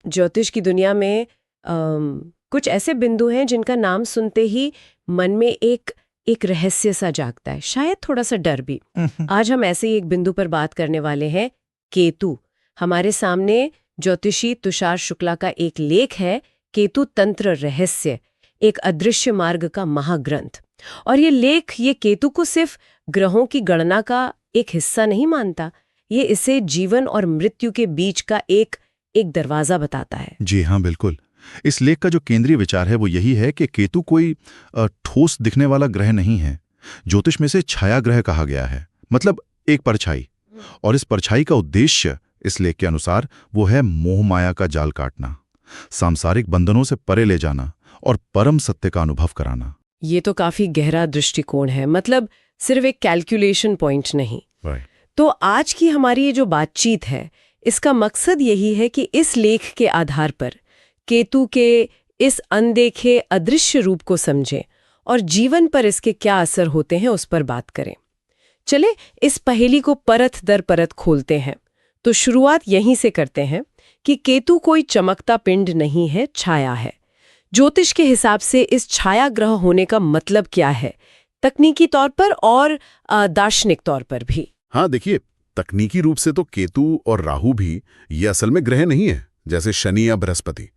ज्योतिष की दुनिया में कुछ ऐसे बिंदु हैं जिनका नाम सुनते ही मन में एक रहस्य सा जागता है, शायद थोड़ा सा डर भी। आज हम ऐसे ही एक बिंदु पर बात करने वाले हैं, केतु। हमारे सामने ज्योतिषी तुषार शुक्ला का एक लेख है, केतु तंत्र रहस्य, एक अदृश्य मार्ग का महाग्रंथ। और ये लेख ये केतु को सिर्फ ग्रहों की गणना का एक हिस्सा नहीं मानता, ये इसे जीवन और मृत्यु के बीच का एक दरवाजा बताता है। जी हाँ, बिल्कुल। इस लेख का जो केंद्रीय विचार है वो यही है कि केतु कोई ठोस दिखने वाला ग्रह नहीं है। ज्योतिष में से छाया ग्रह कहा गया है, मतलब एक परछाई। और इस परछाई का उद्देश्य इस लेख के अनुसार वो है मोह माया का जाल काटना, सांसारिक बंधनों से परे ले जाना और परम सत्य का अनुभव कराना। ये तो काफी गहरा दृष्टिकोण है, मतलब सिर्फ एक कैलकुलेशन पॉइंट नहीं। तो आज की हमारी ये जो बातचीत है, इसका मकसद यही है कि इस लेख के आधार पर केतु के इस अनदेखे अदृश्य रूप को समझें और जीवन पर इसके क्या असर होते हैं उस पर बात करें। चले इस पहेली को परत दर परत खोलते हैं। तो शुरुआत यहीं से करते हैं कि केतु कोई चमकता पिंड नहीं है, छाया है। ज्योतिष के हिसाब से इस छाया ग्रह होने का मतलब क्या है, तकनीकी तौर पर और दार्शनिक तौर पर भी? हाँ, देखिए, तकनीकी रूप से तो केतु और राहु भी ये असल में ग्रह नहीं है, जैसे शनि या बृहस्पति।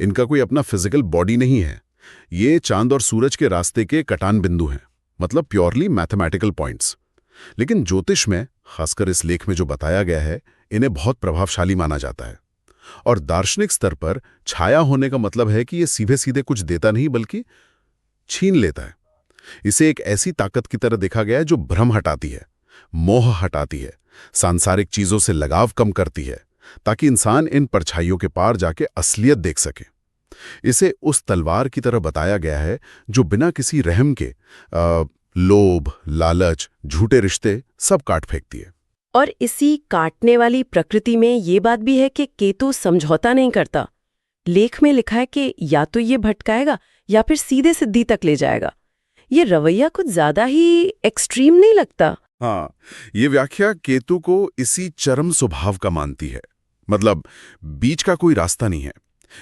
इनका कोई अपना फिजिकल बॉडी नहीं है। ये चांद और सूरज के रास्ते के कटान बिंदु हैं, मतलब प्योरली मैथमेटिकल पॉइंट्स। लेकिन ज्योतिष में, खासकर इस लेख में जो बताया गया है, इन्हें बहुत प्रभावशाली माना जाता है। और दार्शनिक स्तर पर छाया होने का मतलब है कि ये सीधे सीधे कुछ देता नहीं, बल्कि छीन लेता है। इसे एक ऐसी ताकत की तरह देखा गया है जो भ्रम हटाती है, मोह हटाती है, सांसारिक चीजों से लगाव कम करती है, ताकि इंसान इन परछाइयों के पार जाके असलियत देख सके। इसे उस तलवार की तरह बताया गया है जो बिना किसी रहम के लोभ, लालच, झूठे रिश्ते सब काट फेंकती है। और इसी काटने वाली प्रकृति में ये बात भी है कि केतु समझौता नहीं करता। लेख में लिखा है कि या तो ये भटकाएगा या फिर सीधे सिद्धि तक ले जाएगा। ये रवैया कुछ ज्यादा ही एक्सट्रीम नहीं लगता? हाँ, ये व्याख्या केतु को इसी चरम स्वभाव का मानती है। मतलब बीच का कोई रास्ता नहीं है।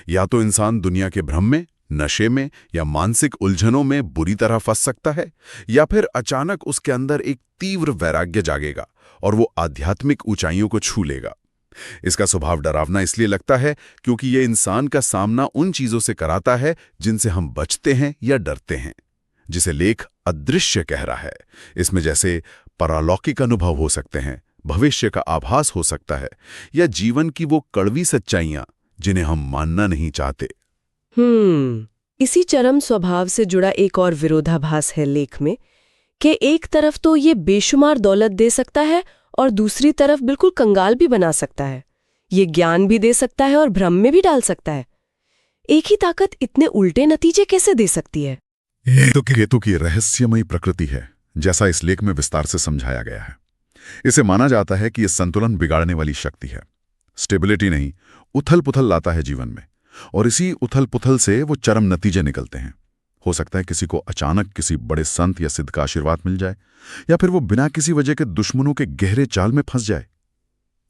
या तो इंसान दुनिया के भ्रम में, नशे में या मानसिक उलझनों में बुरी तरह फंस सकता है, या फिर अचानक उसके अंदर एक तीव्र वैराग्य जागेगा और वो आध्यात्मिक ऊंचाइयों को छू लेगा। इसका स्वभाव डरावना इसलिए लगता है क्योंकि ये इंसान का सामना उन चीजों से कराता है जिनसे हम बचते हैं या डरते हैं, जिसे लेख अदृश्य कह रहा है। इसमें जैसे परालौकिक अनुभव हो सकते हैं, भविष्य का आभास हो सकता है, या जीवन की वो कड़वी सच्चाइयां जिन्हें हम मानना नहीं चाहते। इसी चरम स्वभाव से जुड़ा एक और विरोधाभास है लेख में कि एक तरफ तो ये बेशुमार दौलत दे सकता है और दूसरी तरफ बिल्कुल कंगाल भी बना सकता है। ये ज्ञान भी दे सकता है और भ्रम में भी डाल सकता है। एक ही ताकत इतने उल्टे नतीजे कैसे दे सकती है? ये तो केतु की रहस्यमयी प्रकृति है, जैसा इस लेख में विस्तार से समझाया गया है। इसे माना जाता है कि यह संतुलन बिगाड़ने वाली शक्ति है। स्टेबिलिटी नहीं, उथल पुथल लाता है जीवन में, और इसी उथल पुथल से वो चरम नतीजे निकलते हैं। हो सकता है किसी को अचानक किसी बड़े संत या सिद्ध का आशीर्वाद मिल जाए, या फिर वो बिना किसी वजह के दुश्मनों के गहरे जाल में फंस जाए।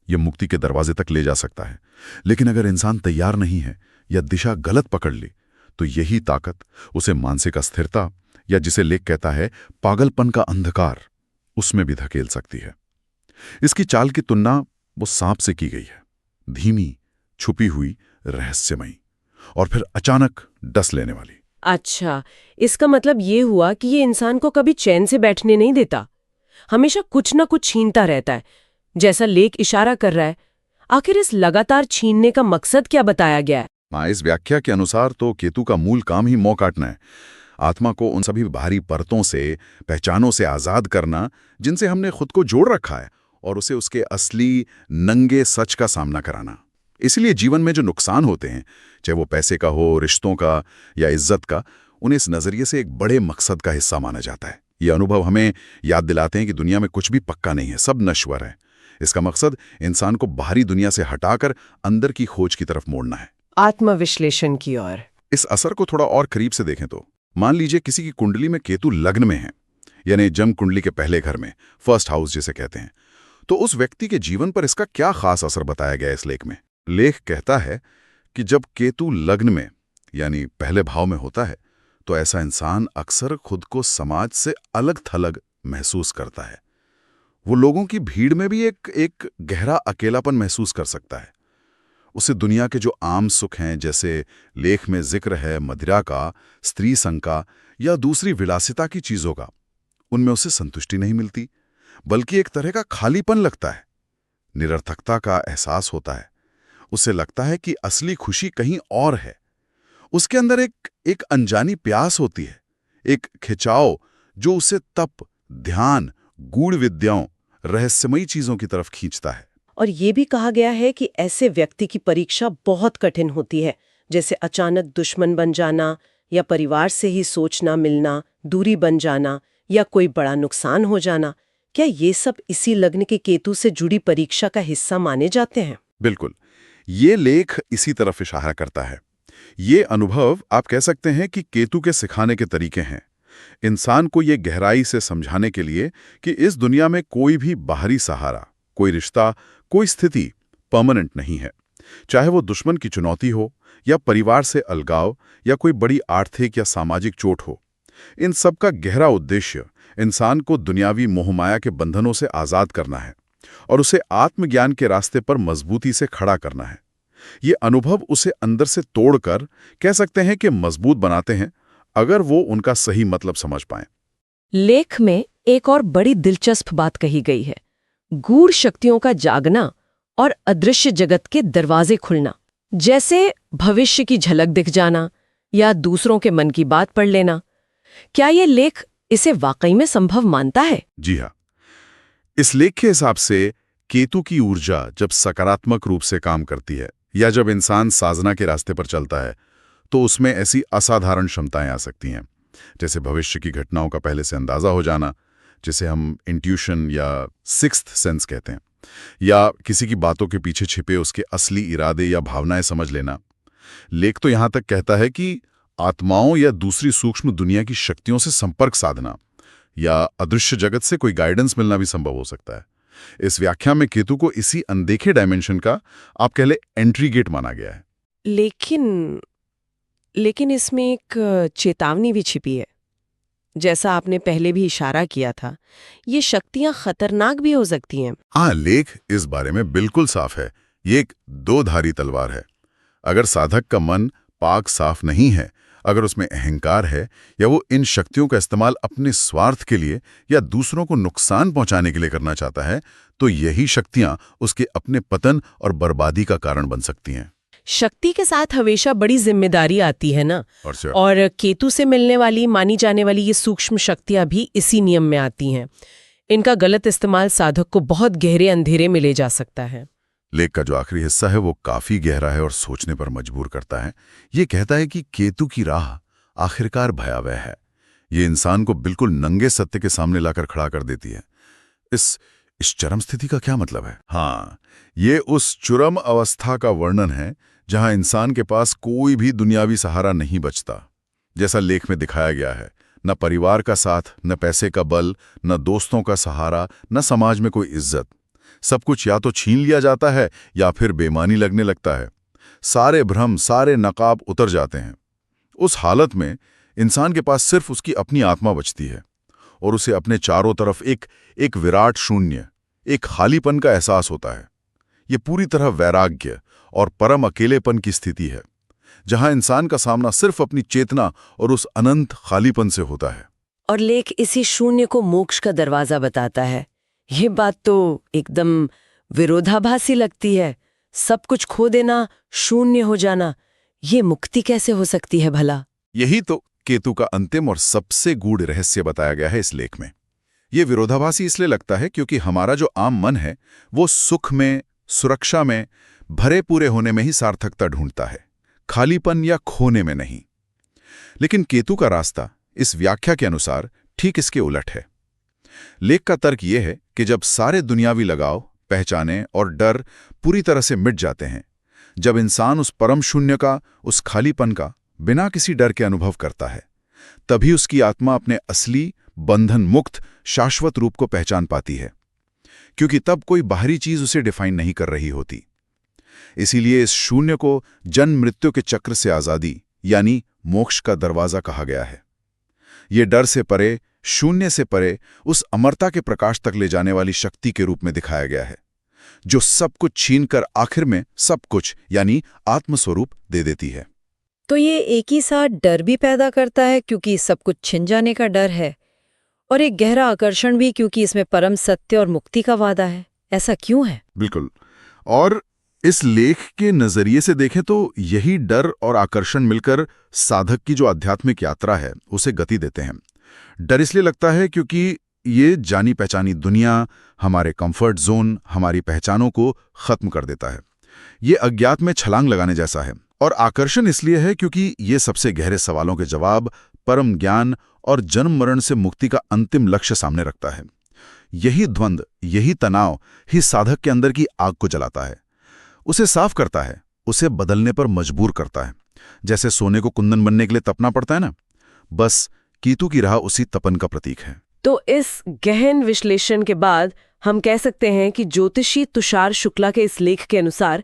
यह मुक्ति के दरवाजे तक ले जा सकता है, लेकिन अगर इंसान तैयार नहीं है या दिशा गलत पकड़ ली, तो यही ताकत उसे मानसिक अस्थिरता, या जिसे लेख कहता है पागलपन का अंधकार, उसमें भी धकेल सकती है। इसकी चाल की तुलना वो सांप से की गई है, धीमी, छुपी हुई, रहस्यमयी, और फिर अचानक डस लेने वाली। अच्छा, इसका मतलब ये हुआ कि ये इंसान को कभी चैन से बैठने नहीं देता, हमेशा कुछ न कुछ छीनता रहता है, जैसा लेख इशारा कर रहा है। आखिर इस लगातार छीनने का मकसद क्या बताया गया है? इस व्याख्या के अनुसार तो केतु का मूल काम ही मोह काटना है, आत्मा को उन सभी भारी परतों से, पहचानों से आजाद करना जिनसे हमने खुद को जोड़ रखा है, और उसे उसके असली नंगे सच का सामना कराना। इसलिए जीवन में जो नुकसान होते हैं, चाहे वो पैसे का हो, रिश्तों का या इज्जत का, उन्हें इस नजरिए से एक बड़े मकसद का हिस्सा माना जाता है। ये अनुभव हमें याद दिलाते हैं कि दुनिया में कुछ भी पक्का नहीं है, सब नश्वर है। इसका मकसद इंसान को बाहरी दुनिया से हटाकर अंदर की खोज की तरफ मोड़ना है, आत्मविश्लेषण की ओर। इस असर को थोड़ा और करीब से देखें तो मान लीजिए किसी की कुंडली में केतु लग्न में है, यानी जन्म कुंडली के पहले घर में, फर्स्ट हाउस जिसे कहते हैं, तो उस व्यक्ति के जीवन पर इसका क्या खास असर बताया गया इस लेख में? लेख कहता है कि जब केतु लग्न में यानी पहले भाव में होता है तो ऐसा इंसान अक्सर खुद को समाज से अलग थलग महसूस करता है। वो लोगों की भीड़ में भी एक गहरा अकेलापन महसूस कर सकता है। उसे दुनिया के जो आम सुख हैं, जैसे लेख में जिक्र है मदिरा का, स्त्री संग का या दूसरी विलासिता की चीजों का, उनमें उसे संतुष्टि नहीं मिलती, बल्कि एक तरह का खालीपन लगता है। निरर्थकता का एहसास होता है। उसे लगता है कि असली खुशी कहीं और है। उसके अंदर एक अनजानी प्यास होती है, एक खिंचाव जो उसे तप, ध्यान, गूढ़ विद्याओं, रहस्यमयी चीजों की तरफ खींचता है। और ये भी कहा गया है कि ऐसे व्यक्ति की परीक्षा बहुत कठिन होती है, जैसे अचानक दुश्मन बन जाना या परिवार से ही सोच ना मिलना, दूरी बन जाना या कोई बड़ा नुकसान हो जाना। क्या ये सब इसी लग्न के केतु से जुड़ी परीक्षा का हिस्सा माने जाते हैं? बिल्कुल, ये लेख इसी तरफ इशारा करता है। ये अनुभव आप कह सकते हैं कि केतु के सिखाने के तरीके हैं, इंसान को ये गहराई से समझाने के लिए कि इस दुनिया में कोई भी बाहरी सहारा, कोई रिश्ता, कोई स्थिति परमानेंट नहीं है। चाहे वो दुश्मन की चुनौती हो या परिवार से अलगाव या कोई बड़ी आर्थिक या सामाजिक चोट हो, इन सब का गहरा उद्देश्य इंसान को दुनियावी मोहमाया के बंधनों से आजाद करना है और उसे आत्मज्ञान के रास्ते पर मजबूती से खड़ा करना है। ये अनुभव उसे अंदर से तोड़कर कह सकते हैं कि मजबूत बनाते हैं, अगर वो उनका सही मतलब समझ पाएं। लेख में एक और बड़ी दिलचस्प बात कही गई है, गूढ़ शक्तियों का जागना और अदृश्य जगत के दरवाजे खुलना, जैसे भविष्य की झलक दिख जाना या दूसरों के मन की बात पढ़ लेना। क्या ये लेख इसे वाकई में संभव मानता है? जी हाँ, इस लेख के हिसाब से केतु की ऊर्जा जब सकारात्मक रूप से काम करती है या जब इंसान साधना के रास्ते पर चलता है, तो उसमें ऐसी असाधारण क्षमताएं आ सकती हैं, जैसे भविष्य की घटनाओं का पहले से अंदाजा हो जाना, जिसे हम इंट्यूशन या सिक्स्थ सेंस कहते हैं, या किसी की बातों के पीछे छिपे उसके असली इरादे या भावनाएं समझ लेना। लेख तो यहां तक कहता है कि आत्माओं या दूसरी सूक्ष्म दुनिया की शक्तियों से संपर्क साधना या अदृश्य जगत से कोई गाइडेंस मिलना भी संभव हो सकता है। इस व्याख्या में केतु को इसी अनदेखे डायमेंशन का आप कह ले एंट्री गेट माना गया है। लेकिन इसमें एक चेतावनी भी छिपी है। जैसा आपने पहले भी इशारा किया था, ये शक्तियां खतरनाक भी हो सकती हैं। हाँ, लेख इस बारे में बिल्कुल साफ है। ये एक दो-धारी तलवार है। अगर साधक का मन पाक साफ नहीं है, अगर उसमें अहंकार है या वो इन शक्तियों का इस्तेमाल अपने स्वार्थ के लिए या दूसरों को नुकसान पहुंचाने के लिए करना चाहता है, तो यही शक्तियां उसके अपने पतन और बर्बादी का कारण बन सकती हैं। शक्ति के साथ हमेशा बड़ी जिम्मेदारी आती है ना, और केतु से मिलने वाली मानी जाने वाली ये सूक्ष्म शक्तियां भी इसी नियम में आती हैं। इनका गलत इस्तेमाल साधक को बहुत गहरे अंधेरे में ले जा सकता है। लेख का जो आखिरी हिस्सा है वो काफी गहरा है और सोचने पर मजबूर करता है। ये कहता है कि केतु की राह आखिरकार भयावह है। ये इंसान को बिल्कुल नंगे सत्य के सामने लाकर खड़ा कर देती है। इस चरम स्थिति का क्या मतलब है? हाँ, ये उस चरम अवस्था का वर्णन है जहां इंसान के पास कोई भी दुनियावी सहारा नहीं बचता। जैसा लेख में दिखाया गया है, न परिवार का साथ, न पैसे का बल, न दोस्तों का सहारा, न समाज में कोई इज्जत। सब कुछ या तो छीन लिया जाता है या फिर बेईमानी लगने लगता है। सारे भ्रम, सारे नकाब उतर जाते हैं। उस हालत में इंसान के पास सिर्फ उसकी अपनी आत्मा बचती है और उसे अपने चारों तरफ एक विराट शून्य, एक खालीपन का एहसास होता है। ये पूरी तरह वैराग्य और परम अकेलेपन की स्थिति है, जहां इंसान का सामना सिर्फ अपनी चेतना और उस अनंत खालीपन से होता है। और लेख इसी शून्य को मोक्ष का दरवाजा बताता है। ये बात तो एकदम विरोधाभासी लगती है। सब कुछ खो देना, शून्य हो जाना, ये मुक्ति कैसे हो सकती है भला? यही तो केतु का अंतिम और सबसे गूढ़ रहस्य बताया गया है इस लेख में। ये विरोधाभासी इसलिए लगता है क्योंकि हमारा जो आम मन है वो सुख में, सुरक्षा में, भरे पूरे होने में ही सार्थकता ढूंढता है, खालीपन या खोने में नहीं। लेकिन केतु का रास्ता इस व्याख्या के अनुसार ठीक इसके उलट है। लेख का तर्क यह है कि जब सारे दुनियावी लगाव, पहचाने और डर पूरी तरह से मिट जाते हैं, जब इंसान उस परम शून्य का, उस खालीपन का बिना किसी डर के अनुभव करता है, तभी उसकी आत्मा अपने असली, बंधन मुक्त, शाश्वत रूप को पहचान पाती है, क्योंकि तब कोई बाहरी चीज उसे डिफाइन नहीं कर रही होती। इसीलिए इस शून्य को जन्म मृत्यु के चक्र से आजादी यानी मोक्ष का दरवाजा कहा गया है। ये डर से परे, शून्य से परे उस अमरता के प्रकाश तक ले जाने वाली शक्ति के रूप में दिखाया गया है, जो सब कुछ छीनकर आखिर में सब कुछ यानी आत्मस्वरूप दे देती है। तो ये एक ही साथ डर भी पैदा करता है क्योंकि सब कुछ छिन जाने का डर है, और एक गहरा आकर्षण भी क्योंकि इसमें परम सत्य और मुक्ति का वादा है। ऐसा क्यों है? बिल्कुल। और इस लेख के नजरिए से देखें तो यही डर और आकर्षण मिलकर साधक की जो आध्यात्मिक यात्रा है उसे गति देते हैं। डर इसलिए लगता है क्योंकि ये जानी पहचानी दुनिया, हमारे कंफर्ट जोन, हमारी पहचानों को खत्म कर देता है। ये अज्ञात में छलांग लगाने जैसा है। और आकर्षण इसलिए है क्योंकि ये सबसे गहरे सवालों के जवाब, परम ज्ञान और जन्म मरण से मुक्ति का अंतिम लक्ष्य सामने रखता है। यही द्वंद्व, यही तनाव ही साधक के अंदर की आग को जलाता है, उसे साफ करता है, उसे बदलने पर मजबूर करता है। जैसे सोने को कुंदन बनने के लिए तपना पड़ता है ना, बस कीतु की राह उसी तपन का प्रतीक है। तो इस गहन विश्लेषण के बाद हम कह सकते हैं कि ज्योतिषी तुषार शुक्ला के इस लेख के अनुसार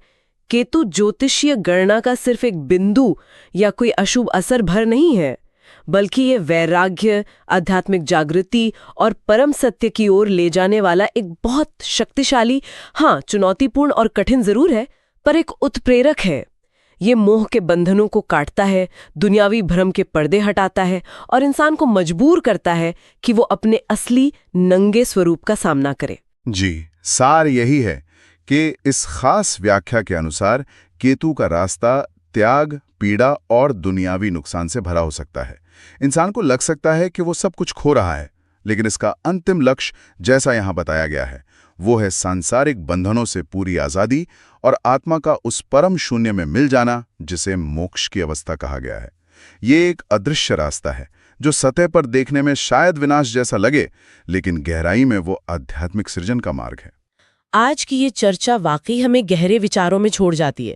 केतु ज्योतिषीय गणना का सिर्फ एक बिंदु या कोई अशुभ असर भर नहीं है, बल्कि ये वैराग्य, आध्यात्मिक जागृति और परम सत्य की ओर ले जाने वाला एक बहुत शक्तिशाली, हाँ चुनौतीपूर्ण और कठिन जरूर है, पर एक उत्प्रेरक है। ये मोह के बंधनों को काटता है, दुनियावी भ्रम के पर्दे हटाता है और इंसान को मजबूर करता है कि वो अपने असली नंगे स्वरूप का सामना करे। जी, सार यही है कि इस खास व्याख्या के अनुसार केतु का रास्ता त्याग, पीड़ा और दुनियावी नुकसान से भरा हो सकता है। इंसान को लग सकता है कि वो सब कुछ खो रहा है, लेकिन इसका अंतिम लक्ष्य, जैसा यहाँ बताया गया है, वो है सांसारिक बंधनों से पूरी आजादी और आत्मा का उस परम शून्य में मिल जाना जिसे मोक्ष की अवस्था कहा गया है। ये एक अदृश्य रास्ता है जो सतह पर देखने में शायद विनाश जैसा लगे, लेकिन गहराई में वो आध्यात्मिक सृजन का मार्ग है। आज की ये चर्चा वाकई हमें गहरे विचारों में छोड़ जाती है।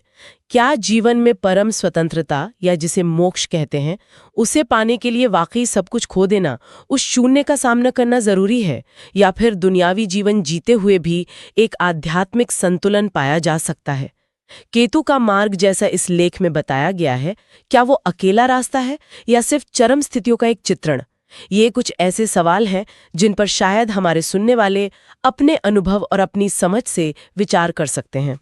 क्या जीवन में परम स्वतंत्रता या जिसे मोक्ष कहते हैं, उसे पाने के लिए वाकई सब कुछ खो देना, उस शून्य का सामना करना जरूरी है, या फिर दुनियावी जीवन जीते हुए भी एक आध्यात्मिक संतुलन पाया जा सकता है? केतु का मार्ग जैसा इस लेख में बताया गया है, क्या वो अकेला रास्ता है या सिर्फ चरम स्थितियों का एक चित्रण? ये कुछ ऐसे सवाल हैं जिन पर शायद हमारे सुनने वाले अपने अनुभव और अपनी समझ से विचार कर सकते हैं।